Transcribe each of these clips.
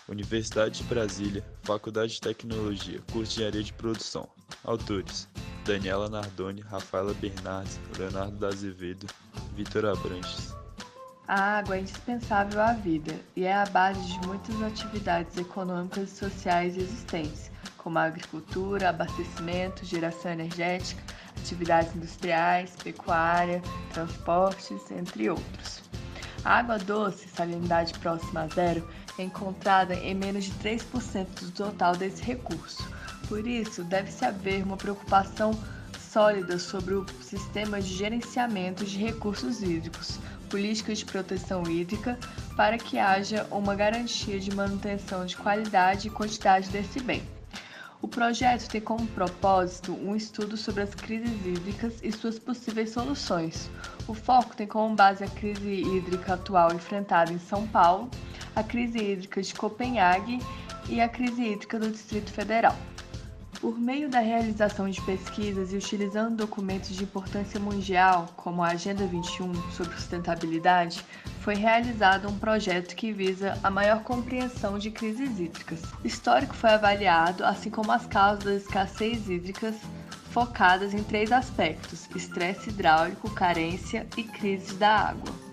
Universidade de Brasília, Faculdade de Tecnologia, curso de Engenharia de Produção. Autores: Daniela Nardoni, Rafaela Bernardes, Leonardo da Azevedo, Vitor Abranches. A água é indispensável à vida e é a base de muitas atividades econômicas e sociais existentes, como a agricultura, abastecimento, geração energética, atividades industriais, pecuária, transportes, entre outros. A água doce, salinidade próxima a zero, é encontrada em menos de 3% do total desse recurso. Por isso, deve-se haver uma preocupação sólida sobre o sistema de gerenciamento de recursos hídricos, políticas de proteção hídrica, para que haja uma garantia de manutenção de qualidade e quantidade desse bem. O projeto tem como propósito um estudo sobre as crises hídricas e suas possíveis soluções. O foco tem como base a crise hídrica atual enfrentada em São Paulo, a crise hídrica de Copenhague e a crise hídrica do Distrito Federal. Por meio da realização de pesquisas e utilizando documentos de importância mundial, como a Agenda 21 sobre sustentabilidade, foi realizado um projeto que visa a maior compreensão de crises hídricas. O histórico foi avaliado, assim como as causas das escassez hídricas, focadas em 3 aspectos: estresse hidráulico, carência e crise da água.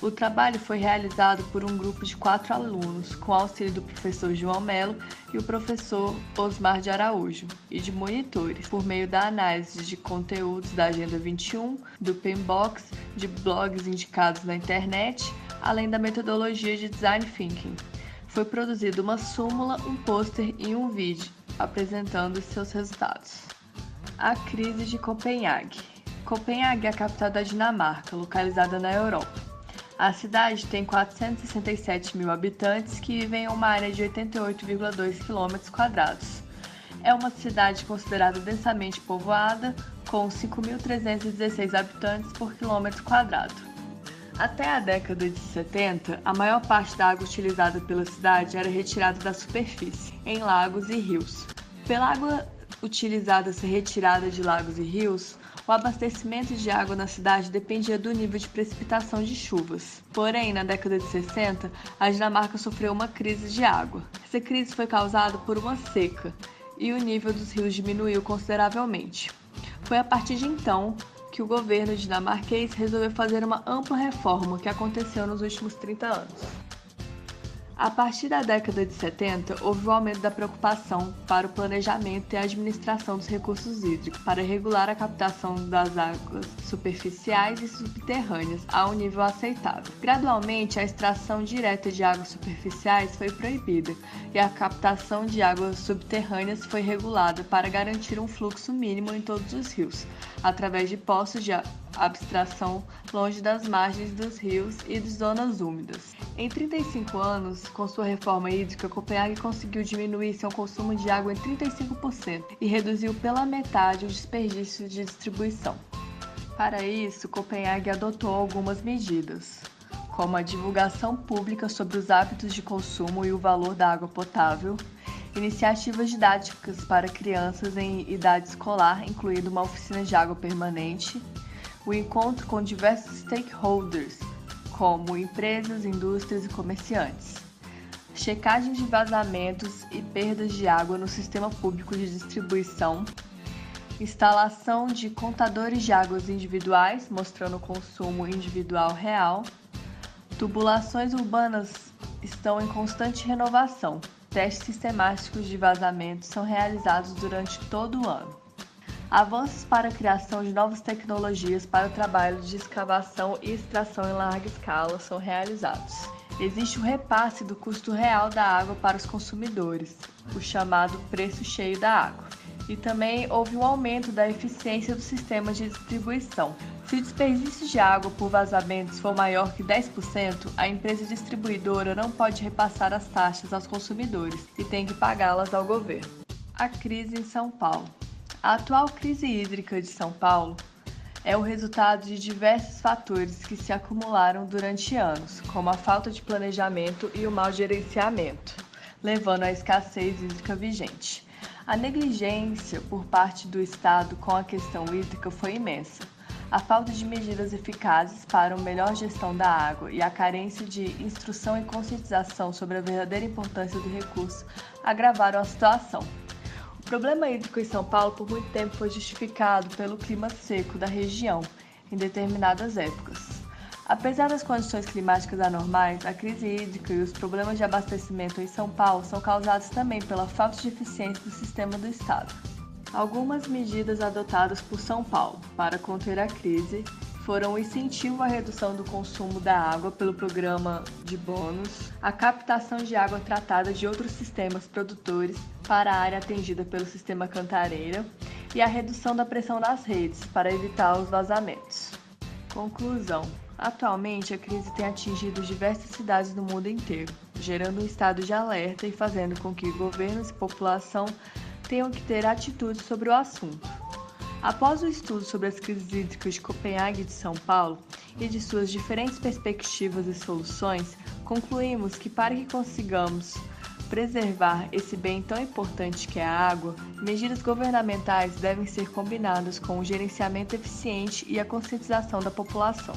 O trabalho foi realizado por um grupo de 4 alunos, com auxílio do professor João Melo e o professor Osmar de Araújo, e de monitores, por meio da análise de conteúdos da Agenda 21, do PMBOK, de blogs indicados na internet, além da metodologia de Design Thinking. Foi produzido uma súmula, um pôster e um vídeo, apresentando seus resultados. A crise de Copenhague. Copenhague é a capital da Dinamarca, localizada na Europa. A cidade tem 467 mil habitantes que vivem em uma área de 88,2 km². É uma cidade considerada densamente povoada, com 5.316 habitantes por quilômetro quadrado. Até a década de 70, a maior parte da água utilizada pela cidade era retirada da superfície, em lagos e rios. Pela água utilizada ser retirada de lagos e rios, o abastecimento de água na cidade dependia do nível de precipitação de chuvas. Porém, na década de 60, a Dinamarca sofreu uma crise de água. Essa crise foi causada por uma seca e o nível dos rios diminuiu consideravelmente. Foi a partir de então que o governo dinamarquês resolveu fazer uma ampla reforma que aconteceu nos últimos 30 anos. A partir da década de 70, houve um aumento da preocupação para o planejamento e a administração dos recursos hídricos, para regular a captação das águas superficiais e subterrâneas a um nível aceitável. Gradualmente, a extração direta de águas superficiais foi proibida e a captação de águas subterrâneas foi regulada para garantir um fluxo mínimo em todos os rios, através de poços de abstração longe das margens dos rios e de zonas úmidas. Em 35 anos, com sua reforma hídrica, Copenhague conseguiu diminuir seu consumo de água em 35% e reduziu pela metade o desperdício de distribuição. Para isso, Copenhague adotou algumas medidas, como a divulgação pública sobre os hábitos de consumo e o valor da água potável, iniciativas didáticas para crianças em idade escolar, incluindo uma oficina de água permanente, o encontro com diversos stakeholders, como empresas, indústrias e comerciantes, checagem de vazamentos e perdas de água no sistema público de distribuição, instalação de contadores de águas individuais, mostrando o consumo individual real, tubulações urbanas estão em constante renovação, testes sistemáticos de vazamentos são realizados durante todo o ano. Avanços para a criação de novas tecnologias para o trabalho de escavação e extração em larga escala são realizados. Existe o repasse do custo real da água para os consumidores, o chamado preço cheio da água. E também houve um aumento da eficiência do sistema de distribuição. Se o desperdício de água por vazamentos for maior que 10%, a empresa distribuidora não pode repassar as taxas aos consumidores e tem que pagá-las ao governo. A crise em São Paulo. A atual crise hídrica de São Paulo é o resultado de diversos fatores que se acumularam durante anos, como a falta de planejamento e o mau gerenciamento, levando à escassez hídrica vigente. A negligência por parte do Estado com a questão hídrica foi imensa. A falta de medidas eficazes para uma melhor gestão da água e a carência de instrução e conscientização sobre a verdadeira importância do recurso agravaram a situação. O problema hídrico em São Paulo por muito tempo foi justificado pelo clima seco da região em determinadas épocas. Apesar das condições climáticas anormais, a crise hídrica e os problemas de abastecimento em São Paulo são causados também pela falta de eficiência do sistema do Estado. Algumas medidas adotadas por São Paulo para conter a crise foram o incentivo à redução do consumo da água pelo programa de bônus, a captação de água tratada de outros sistemas produtores para a área atingida pelo sistema Cantareira e a redução da pressão nas redes para evitar os vazamentos. Conclusão: atualmente, a crise tem atingido diversas cidades do mundo inteiro, gerando um estado de alerta e fazendo com que governos e população tenham que ter atitudes sobre o assunto. Após o estudo sobre as crises hídricas de Copenhague e de São Paulo e de suas diferentes perspectivas e soluções, concluímos que para que consigamos preservar esse bem tão importante que é a água, medidas governamentais devem ser combinadas com o gerenciamento eficiente e a conscientização da população.